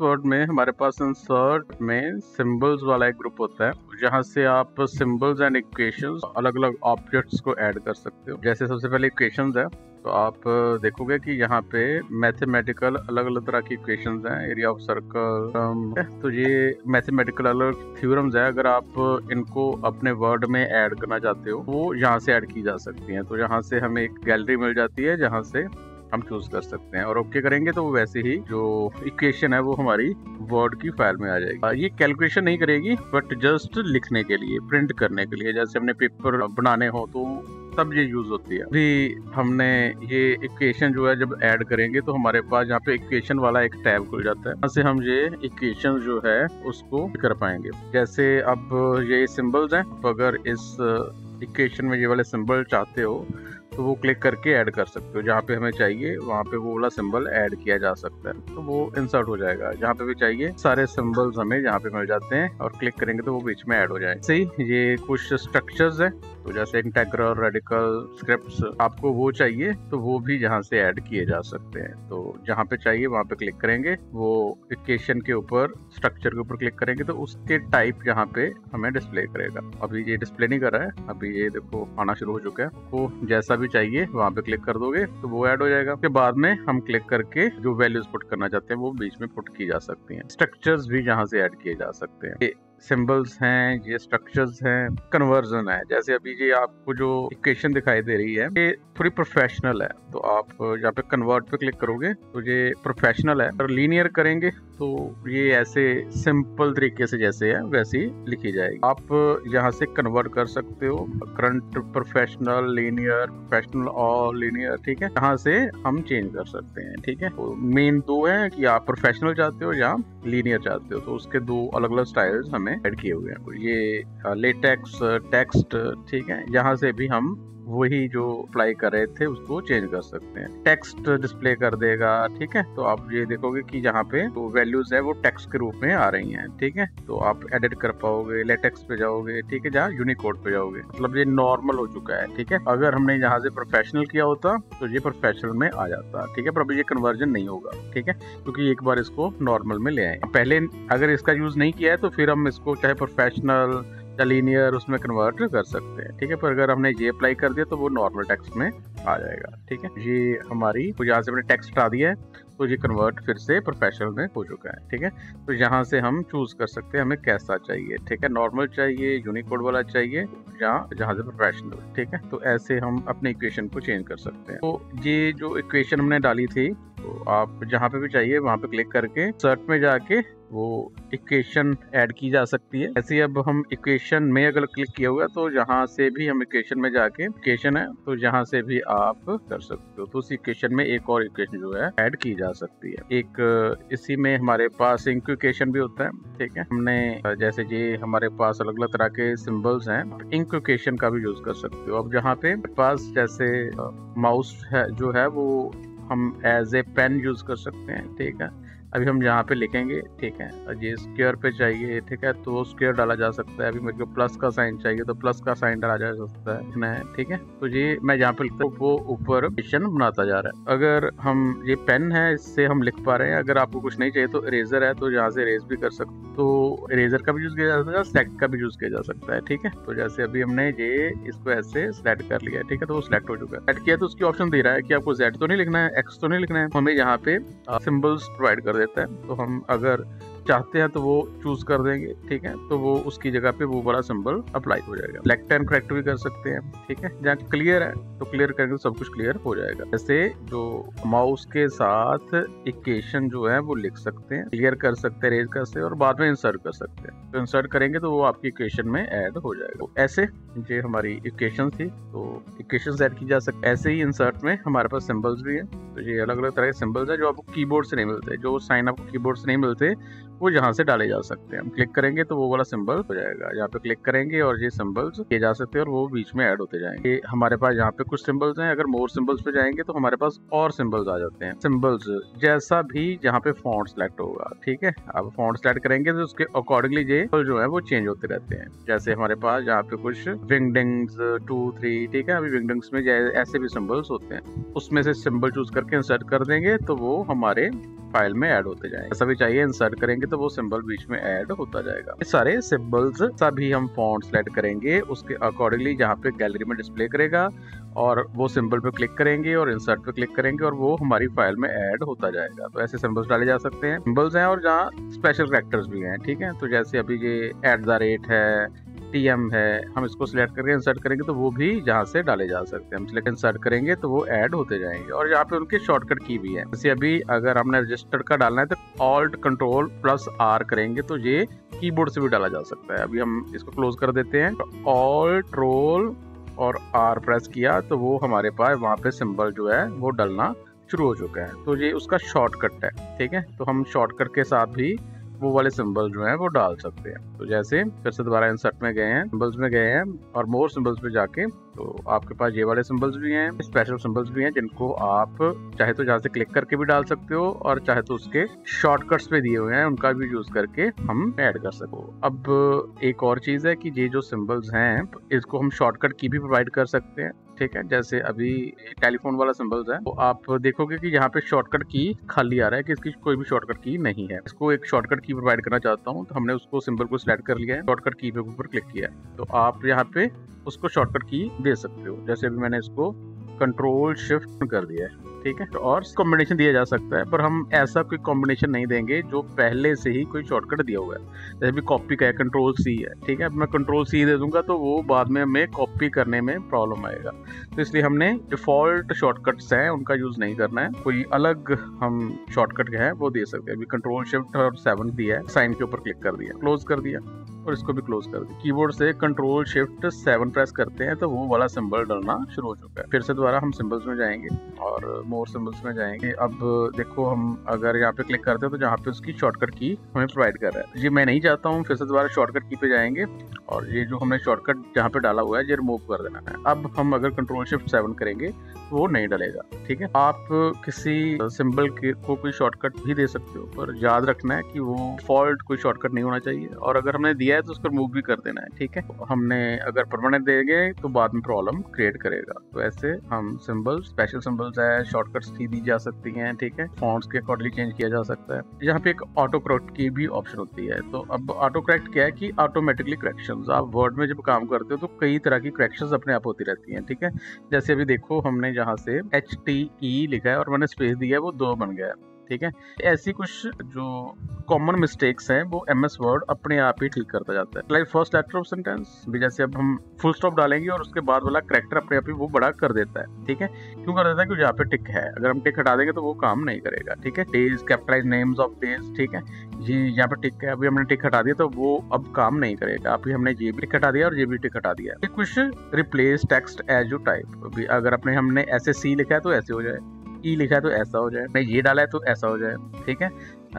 Word में हमारे पास insert में सिंबल्स वाला एक ग्रुप होता है, जहाँ से आप सिंबल्स एंड इक्वेशंस अलग अलग ऑब्जेक्ट्स को ऐड कर सकते हो। जैसे सबसे पहले इक्वेशंस है, तो आप देखोगे कि यहाँ पे मैथमेटिकल अलग अलग तरह की इक्वेशंस हैं, एरिया ऑफ सर्कल, तो ये मैथमेटिकल अलग थ्योरम्स है। अगर आप इनको अपने वर्ड में ऐड करना चाहते हो वो यहाँ से ऐड की जा सकती हैं। तो यहाँ से हमें एक गैलरी मिल जाती है जहाँ से हम चूज कर सकते हैं, और ओके करेंगे तो वो वैसे ही जो इक्वेशन है वो हमारी वर्ड की फाइल में आ जाएगी। ये कैलकुलेशन नहीं करेगी, बट जस्ट लिखने के लिए, प्रिंट करने के लिए, जैसे हमने पेपर बनाने हो तो तब ये यूज होती है। अभी हमने ये इक्वेशन जो है जब ऐड करेंगे तो हमारे पास यहाँ पे इक्वेशन वाला एक टैब खुल जाता है, यहाँ से हम ये इक्वेशन जो है उसको कर पाएंगे। जैसे अब ये सिंबल्स हैं, अगर इस इक्वेशन में ये वाले सिंबल चाहते हो तो वो क्लिक करके ऐड कर सकते हो। जहाँ पे हमें चाहिए वहाँ पे वो वाला सिंबल ऐड किया जा सकता है, तो वो इंसर्ट हो जाएगा। जहाँ पे भी चाहिए सारे सिंबल्स हमें यहाँ पे मिल जाते हैं, और क्लिक करेंगे तो वो बीच में ऐड हो जाएगा। सही, ये कुछ स्ट्रक्चर्स हैं, तो जैसे इंटेग्रल, रेडिकल, स्क्रिप्ट्स, आपको वो चाहिए तो वो भी यहाँ से ऐड किए जा सकते हैं। तो जहाँ पे चाहिए वहाँ पे क्लिक करेंगे, वो इक्वेशन के ऊपर, स्ट्रक्चर के ऊपर क्लिक करेंगे तो उसके टाइप यहाँ पे हमें डिस्प्ले करेगा। अभी ये डिस्प्ले नहीं कर रहा है, अभी ये देखो आना शुरू हो चुका है। तो जैसा भी चाहिए वहाँ पे क्लिक कर दोगे तो वो ऐड हो जाएगा। उसके बाद में हम क्लिक करके जो वैल्यूज पुट करना चाहते हैं वो बीच में पुट की जा सकती हैं। स्ट्रक्चर्स भी यहाँ से ऐड किए जा सकते हैं। सिंबल्स हैं, ये स्ट्रक्चर्स हैं, कन्वर्जन है। जैसे अभी ये आपको जो इक्वेशन दिखाई दे रही है ये थोड़ी प्रोफेशनल है, तो आप यहाँ पे कन्वर्ट पे क्लिक करोगे तो ये प्रोफेशनल है। और लीनियर करेंगे तो ये ऐसे सिंपल तरीके से जैसे है वैसे ही लिखी जाएगी। आप यहाँ से कन्वर्ट कर सकते हो, करंट, प्रोफेशनल, लीनियर, प्रोफेशनल और लीनियर, ठीक है। यहाँ से हम चेंज कर सकते हैं, ठीक है। तो मेन दो है कि आप प्रोफेशनल चाहते हो या लीनियर चाहते हो, तो उसके दो अलग अलग स्टाइल्स हमें ऐड किए हुए हैं। ये लेटेक्स, टेक्स्ट, ठीक है, यहाँ से भी हम वही जो अप्लाई कर रहे थे उसको चेंज कर सकते हैं। टेक्स्ट डिस्प्ले कर देगा, ठीक है। तो आप ये देखोगे कि यहाँ पे जो वैल्यूज है वो टेक्स्ट के रूप में आ रही हैं, ठीक है। तो आप एडिट कर पाओगे, लेटेक्स पे जाओगे, ठीक है, जहाँ यूनिकोड पे जाओगे, मतलब ये नॉर्मल हो चुका है, ठीक है। अगर हमने यहाँ से प्रोफेशनल किया होता तो ये प्रोफेशनल में आ जाता, ठीक है, पर अभी ये कन्वर्जन नहीं होगा, ठीक है, क्योंकि एक बार इसको नॉर्मल में ले आए। पहले अगर इसका यूज नहीं किया है तो फिर हम इसको चाहे प्रोफेशनल या लीनियर उसमें कन्वर्ट कर सकते हैं, ठीक है। पर अगर हमने ये अप्लाई कर दिया तो वो नॉर्मल टेक्स्ट में आ जाएगा, ठीक है। ये हमारी तो यहाँ से हमने टेक्स्ट हटा दिया है तो ये कन्वर्ट फिर से प्रोफेशनल में हो चुका है, ठीक है। तो यहाँ से हम चूज कर सकते हैं हमें कैसा चाहिए, ठीक है, नॉर्मल चाहिए, यूनिकोड वाला चाहिए, जहाँ से प्रोफेशनल, ठीक है। तो ऐसे हम अपने इक्वेशन को चेंज कर सकते हैं। तो ये जो इक्वेशन हमने डाली थी, तो आप जहाँ पे भी चाहिए वहाँ पे क्लिक करके सर्च में जाके वो इक्वेशन ऐड की जा सकती है। ऐसे अब हम इक्वेशन में अगर क्लिक किया हुआ तो यहाँ से भी हम इक्वेशन में जाके, इक्वेशन है तो यहाँ से भी आप कर सकते हो। तो उस इक्वेशन में एक और इक्वेशन जो है ऐड की जा सकती है। एक इसी में हमारे पास इंक्विकेशन भी होता है, ठीक है। हमने जैसे ये हमारे पास अलग अलग तरह के सिंबल्स हैं, इंक्विकेशन का भी यूज कर सकते हो। अब जहाँ पे पास जैसे माउस है जो है वो हम एज ए पेन यूज कर सकते हैं, ठीक है। अभी हम यहाँ पे लिखेंगे, ठीक है, ये स्क्वायर पे चाहिए, ठीक है, तो स्क्वायर डाला जा सकता है। अभी मेरे को प्लस का साइन चाहिए तो प्लस का साइन डाला जा सकता है, ठीक है। तो ये मैं यहाँ पे लिखता हूँ, वो ऊपर क्वेश्चन बनाता जा रहा है। अगर हम ये पेन है इससे हम लिख पा रहे हैं, अगर आपको कुछ नहीं चाहिए तो इरेजर है, तो यहाँ से इरेज भी कर सकते, तो इरेजर का भी यूज किया जा सकता है, सेलेक्ट का भी यूज किया जा सकता है, ठीक है। तो जैसे अभी हमने ये इसको ऐसे सिलेक्ट कर लिया, ठीक है, तो वो सिलेक्ट हो चुका है। सेलेक्ट किया तो उसकी ऑप्शन दे रहा है कि आपको Z तो नहीं लिखना है, X तो नहीं लिखना है, हमें यहाँ पे सिंबल्स प्रोवाइड कर देता है। तो हम अगर चाहते हैं तो वो चूज कर देंगे, ठीक है, तो वो उसकी जगह पे वो बड़ा सिंबल अप्लाई हो जाएगा। सिलेक्ट एंड करेक्ट भी कर सकते हैं, ठीक है। जहाँ क्लियर है तो क्लियर करेंगे तो सब कुछ क्लियर हो जाएगा। जैसे जो माउस के साथ इक्वेशन जो है वो लिख सकते हैं, क्लियर कर सकते हैं, रेज कर सकते हैं, और बाद में इंसर्ट कर सकते हैं। तो इंसर्ट करेंगे तो वो आपकी इक्वेशन में ऐड हो जाएगा। तो ऐसे ये हमारी इक्वेशन थी, तो इक्वेशन ऐड की जा सकती है। ऐसे ही इंसर्ट में हमारे पास सिंबल्स भी है, तो ये अलग अलग तरह के सिंबल्स है जो आपको कीबोर्ड से नहीं मिलते, जो साइन आपको कीबोर्ड से नहीं मिलते वो यहाँ से डाले जा सकते हैं। हम क्लिक करेंगे तो वो वाला सिंबल हो जाएगा, यहाँ पे क्लिक करेंगे और ये सिंबल्स किए जा सकते हैं और वो बीच में ऐड होते जाएंगे। हमारे पास यहाँ पे कुछ सिंबल्स हैं, अगर मोर सिंबल्स पे जाएंगे तो हमारे पास और सिंबल्स आ जाते हैं। सिंबल्स जैसा भी यहाँ पे फॉन्ट सेलेक्ट होगा, ठीक है, अब फॉन्ट सेलेक्ट करेंगे तो उसके अकॉर्डिंगली ये जो है वो चेंज होते रहते हैं। जैसे हमारे पास यहाँ पे कुछ विंगडिंग्स 2, 3, ठीक है, अभी विंगडिंग्स में ऐसे भी सिंबल्स होते हैं, उसमें से सिंबल चूज करके इंसर्ट कर देंगे तो वो हमारे फाइल में ऐड होते जाएंगे। ऐसा भी चाहिए इंसर्ट करेंगे तो वो सिंबल बीच में ऐड होता जाएगा। ये सारे सिंबल्स सभी हम फॉन्ट सेलेक्ट करेंगे, उसके अकॉर्डिंगली जहाँ पे गैलरी में डिस्प्ले करेगा और वो सिंबल पे क्लिक करेंगे और इंसर्ट पे क्लिक करेंगे और वो हमारी फाइल में ऐड होता जाएगा। तो ऐसे सिंबल्स डाले जा सकते हैं, सिंबल्स हैं और जहाँ स्पेशल कैरेक्टर्स भी हैं। ठीक है, तो जैसे अभी ये @ है, TM है, हम इसको सिलेक्ट करके इंसर्ट करेंगे तो वो भी जहाँ से डाले जा सकते हैं। हम सिलेक्ट इंसर्ट करेंगे तो वो ऐड होते जाएंगे और यहाँ पे उनके शॉर्टकट की भी है। जैसे अभी अगर हमने रजिस्टर्ड का डालना है तो Alt Ctrl + R करेंगे तो ये कीबोर्ड से भी डाला जा सकता है। अभी हम इसको क्लोज कर देते हैं, तो Alt Ctrl और R प्रेस किया तो वो हमारे पास वहाँ पे सिंबल जो है वो डलना शुरू हो चुका है। तो ये उसका शॉर्टकट है। ठीक है, तो हम शॉर्टकट के साथ भी वो वाले सिंबल जो हैं वो डाल सकते हैं। तो जैसे फिर से दोबारा इंसर्ट में गए हैं, सिंबल्स में गए हैं और मोर सिंबल्स पे जाके तो आपके पास ये वाले सिंबल्स भी हैं, स्पेशल सिंबल्स भी हैं, जिनको आप चाहे तो जहाँ से क्लिक करके भी डाल सकते हो और चाहे तो उसके शॉर्टकट्स पे दिए हुए हैं उनका भी यूज करके हम ऐड कर सको। अब एक और चीज है कि ये जो सिंबल्स हैं इसको हम शॉर्टकट की भी प्रोवाइड कर सकते हैं। ठीक है, जैसे अभी टेलीफोन वाला सिंबल्स है तो आप देखोगे कि यहाँ पे शॉर्टकट की खाली आ रहा है कि इसकी कोई भी शॉर्टकट की नहीं है। इसको एक शॉर्टकट की प्रोवाइड करना चाहता हूँ तो हमने उसको सिंबल को सिलेक्ट कर लिया है, शॉर्टकट की पे ऊपर क्लिक किया है तो आप यहाँ पे उसको शॉर्टकट की दे सकते हो। जैसे अभी मैंने इसको Ctrl+Shift कर दिया है। ठीक है, और कॉम्बिनेशन दिया जा सकता है पर हम ऐसा कोई कॉम्बिनेशन नहीं देंगे जो पहले से ही कोई शॉर्टकट दिया हुआ है। जैसे भी कॉपी का है Ctrl+C है। ठीक है, अब मैं Ctrl+C दे दूंगा तो वो बाद में हमें कॉपी करने में प्रॉब्लम आएगा, तो इसलिए हमने डिफॉल्ट शॉर्टकट्स हैं उनका यूज नहीं करना है, कोई अलग हम शॉर्टकट है वो दे सकते हैं। अभी Ctrl+Shift और 7 दिया है, साइन के ऊपर क्लिक कर दिया, क्लोज कर दिया और इसको भी क्लोज कर दिया। कीबोर्ड से Ctrl+Shift+7 प्रेस करते हैं तो वो वाला सिंबल डलना शुरू हो चुका है। फिर से दोबारा हम सिंबल्स में जाएंगे और मोर सिंबल्स में जाएंगे। अब देखो हम अगर यहाँ पे क्लिक करते हैं तो जहाँ पे उसकी शॉर्टकट की हमें प्रोवाइड कर रहा है, ये मैं नहीं चाहता हूँ। फिर से दोबारा शॉर्टकट की पे जाएंगे और ये जो हमने शॉर्टकट जहाँ पे डाला हुआ है ये रिमूव कर देना है। अब हम अगर Ctrl+Shift+7 करेंगे तो वो नहीं डलेगा। ठीक है, आप किसी सिंबल को कोई शॉर्टकट भी दे सकते हो पर याद रखना है कि वो डिफॉल्ट कोई शॉर्टकट नहीं होना चाहिए और अगर हमने दिया है तो उसको रिमूव भी कर देना है। ठीक है, हमने अगर परमानेंट देंगे तो बाद में प्रॉब्लम क्रिएट करेगा। तो ऐसे हम सिंबल्स, स्पेशल सिंबल्स है, शॉर्टकट्स भी दी जा सकती हैं। ठीक है, फॉन्ट्स के अकॉर्डिंगली चेंज किया जा सकता है। यहाँ पे एक ऑटो करेक्ट की भी ऑप्शन होती है। तो अब ऑटो करेक्ट क्या है कि ऑटोमेटिकली करेक्शंस, आप वर्ड में जब काम करते हो तो कई तरह की करेक्शंस अपने आप होती रहती हैं। ठीक है, जैसे अभी देखो हमने जहाँ से HTE लिखा है और मैंने स्पेस दिया है वो 2 बन गया है। ठीक है, ऐसी कुछ जो कॉमन मिस्टेक्स हैं वो MS वर्ड अपने आप ही ठीक करता जाता है। Like first letter of sentence भी जैसे अब हम फुल स्टॉप डालेंगे और उसके बाद वाला कैरेक्टर अपने आप ही वो बड़ा कर देता है। ठीक है, क्यों कर देता है? क्योंकि यहाँ पे टिक है, अगर हम टिक हटा देंगे तो वो काम नहीं करेगा। ठीक है, days, capitalize names of days. ठीक है, ये यहाँ पे टिक है, अभी हमने टिक हटा दिया तो वो अब काम नहीं करेगा। अभी हमने ये भी टिक हटा दिया और ये भी टिक हटा दिया। कुछ replace text as you type, अभी अगर हमने ऐसे C लिखा है तो ऐसे हो जाए, E लिखा है तो ऐसा हो जाए, नहीं ये डाला है तो ऐसा हो जाए। ठीक है,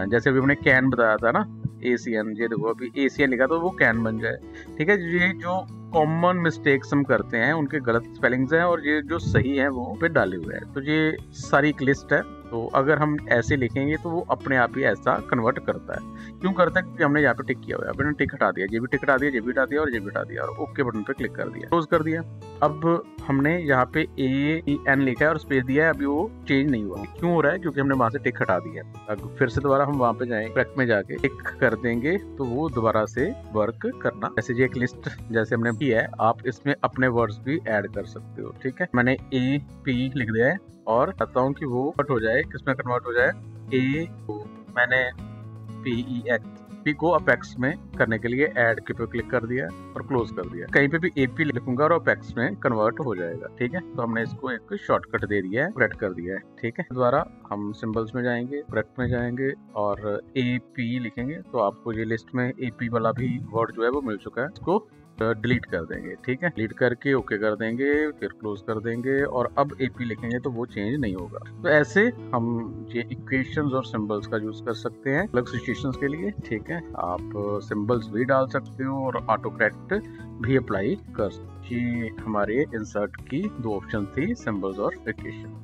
जैसे अभी हमने कैन बताया था ना, ACN, ये देखो अभी ACN लिखा तो वो कैन बन जाए। ठीक है, ये जो कॉमन मिस्टेक्स हम करते हैं उनके गलत स्पेलिंग्स हैं और ये जो सही है वो पे डाले हुए हैं। तो ये सारी एक लिस्ट है, तो अगर हम ऐसे लिखेंगे तो वो अपने आप ही ऐसा कन्वर्ट करता है। क्यों करता है? क्योंकि हमने यहाँ पे टिक किया हुआ है। अभी टिक हटा दिया, ये भी टिक हटा दिया, ये भी हटा दिया और ये भी हटा दिया और ओके बटन पे क्लिक कर दिया, क्लोज कर दिया। अब हमने यहाँ पे AEN लिखा है और स्पेस दिया है, अभी वो चेंज नहीं हुआ। क्यों हो रहा है? क्योंकि हमने वहां से टिक हटा दिया। अब फिर से दोबारा हम वहां पे जाएंगे, करेक्ट में जाके टिक कर देंगे तो वो दोबारा से वर्क करना। ऐसे ये एक लिस्ट जैसे हमने की है, आप इसमें अपने वर्ड्स भी ऐड कर सकते हो। ठीक है, मैंने AP लिख दिया है और चाहता हूँ कि वो कट हो जाए, किसमें कन्वर्ट हो जाए, मैंने P को अपेक्स में करने के लिए ऐड के पे क्लिक कर दिया और क्लोज कर दिया। कहीं पे भी AP लिखूंगा और अपेक्स में कन्वर्ट हो जाएगा। ठीक है, तो हमने इसको एक शॉर्टकट दे दिया है, करेक्ट कर दिया है। ठीक है, दोबारा हम सिंबल्स में जाएंगे, करेक्ट में जाएंगे और AP लिखेंगे तो आपको ये लिस्ट में AP वाला भी वर्ड जो है वो मिल चुका है, इसको डिलीट कर देंगे। ठीक है, डिलीट करके ओके कर देंगे, फिर क्लोज कर देंगे और अब AP लिखेंगे तो वो चेंज नहीं होगा। तो ऐसे हम ये इक्वेशंस और सिंबल्स का यूज कर सकते हैं अलग सिचुएशंस के लिए। ठीक है, आप सिंबल्स भी डाल सकते हो और ऑटो करेक्ट भी अप्लाई कर सकते हो। ये हमारे इंसर्ट की 2 ऑप्शन थी, सिंबल्स और इक्वेशन।